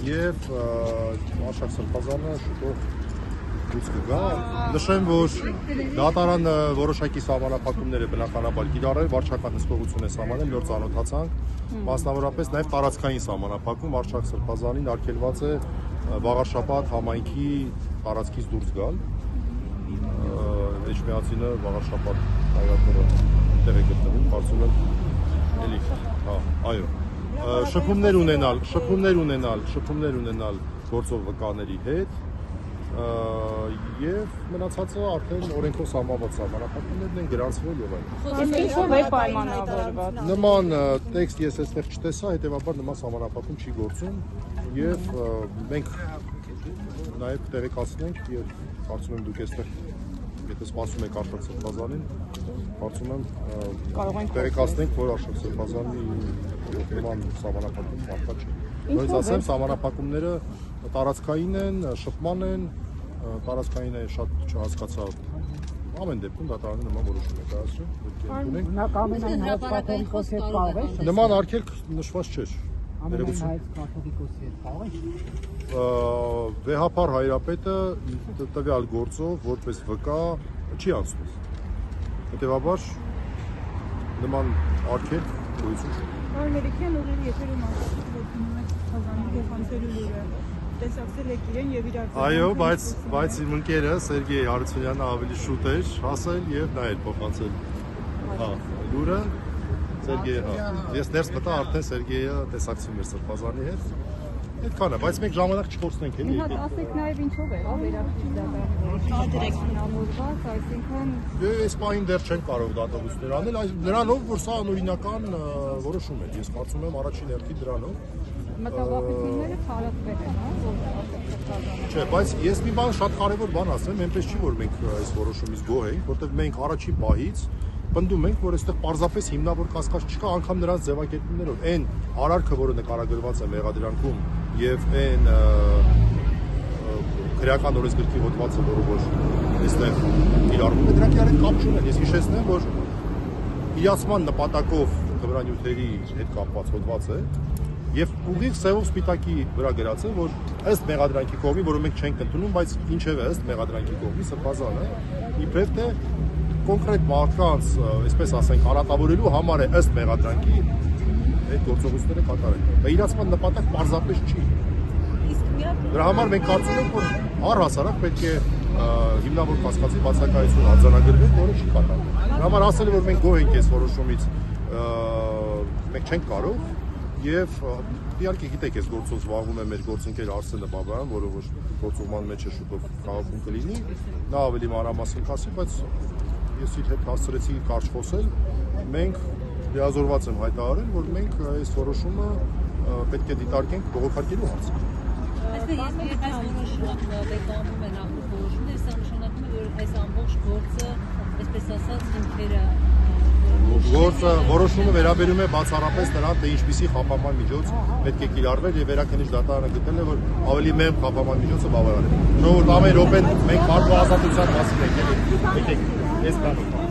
Եվ Արշակ Սրբազանը շուտով դուրս կգա։ Նշեմ, որ դատարանը որոշակի սահմանափակումներ է բնականաբար կիրառել, վարչական հսկողություն է սահմանել, նոր ծանոթացանք, մասնավորապես նաև տարածքային սահմանափակում Արշակ Սրբազանին արգելված է վաղարշաբաթ համայնքի տարածքից դուրս գալ։ Էջմիածինը վաղարշաբաթ հայրատները տեղ է գտնվում, կարծում եմ էլի, այո։ Շփումներ ունենալ գործող վկաների հետ եւ մնացածը արդեն օրենքով սահմանված սահմանափակումներն են գրանցվել եւ այլն։ Ինչով է պայմանավորված։ Նման տեքստ ես այստեղ չտեսա, հետեւաբար նման սահմանափակում չի գործում եւ մենք նաեւ տեղեկացնենք եւ կարծում եմ դուք այստեղ եթե սպասում եք Արշակ Սրբազանին, կարծում եմ տեղեկացնենք, որ Արշակ Սրբազանի նման սահմանափակում արկա չէ։ Նույնիսկ ասեմ, սահմանափակումները տարածքային են, շփման են, տարածքային է շատ չհասկացա։ Ամեն դեպքում դատարանը նման որոշում է կայացրել։ Նման արգելք նշված չէր։ Վեհապար հայրապետը տվյալ գործով որպես վկա չի անցնում։ Հետևաբար նման արգելք գոյություն չունի։ Ամերիկյան ուղիղ եթերում ասացիք, որ գնում եք Սրբազանի փոխանցելու լուրը, տեսակցել եք իրեն եւ իրար։ Այո, բայց իմ ընկերը Սերգեյ Հարությունյանը ավելի շուտ էր հասել եւ նա էր փոխանցել լուրը։ Սերգեյը, ես ներս մտա արդեն Սերգեյը տեսակցում էր Սրբազանի հետ։ Այդքանը, բայց մենք ժամանակ չխոցնենք էլի։ Իհարկե, ասեք նաև ինչով է վերաբերվում դատարանավորված, այսինքն այս պահին դեռ չեն կարող դատողություններ անել, նրանով, որ սա անօրինական որոշում է։ Ես կարծում եմ առաջին հերթին դրանով։ մտավախությունները քարացվել են, որ Չէ, բայց ես մի բան շատ կարևոր բան ասեմ, այնպես չի որ մենք այս որոշումից գոհ ենք, որտեղ մենք առաջին պահից պնդում ենք, որ այստեղ պարզապես հիմնավոր կասկած չկա, անգամ նրանց ձևակերպումներով այն արարքը, որը նկարագրված է մեղադրանքում եւ այն քրեական օրենսգրքի հոդվածը, որը որ այստեղ իրարվում է, դրանք իրար հետ կապ չունեն։ Ես հիշեցնեմ, որ իրացման նպատակով թմրանյութերի հետ կապված հոդված է եւ ուղիղ սեւով սպիտակի վրա գրած է, որ ըստ մեղադրանքի կողմի, որը մենք չենք ընդունում, բայց ինչեւէ ըստ մեղադրանքի կողմի Սրբազանը իբրև թե կոնկրետ մարդկանց, այսպես ասենք, արատավորելու համար է ըստ մեղադրանքի այդ գործողությունները կատարել։ Դա իրացման նպատակ պարզապես չի։ Դրա համար մենք կարծում ենք, որ առհասարակ պետք է հիմնավոր կասկածի բացակայություն արձանագրվել, որը չի կատարվում։ Դրա համար ասել է, որ մենք գոհ ենք այս որոշումից, մենք չենք կարող եւ իհարկե գիտեք, այս գործով զբաղվում է մեր գործընկեր Արսենը Բաբայան, որը որ գործողման մեջ է շուտով քաղաքում կլինի, նա ավելի մանրամասն կասի, բայց ես իր հետ հասցրեցի կարճ խոսել, մենք լիազորված եմ հայտարարել, որ մենք այս որոշումը պետք է դիտարկենք բողոքարկելու հարցը։ Այստեղ ես այս որոշումը վետանում են ակտիվ որոշումներ, սա նշանակում է, որ այս ամբողջ գործը, այսպես ասած, հիմքերը որոշումը վերաբերում է բացառապես նրան, թե ինչպիսի խափանման միջոց պետք է կիրառվել եւ վերաքննիչ դատարանը գտնել է, որ ավելի մեղմ խափանման միջոցը բավարար է։ Ժողովուրդ ամեն րոպեն մենք մարդու ազատության մասին ենք, եկեք, այս բանը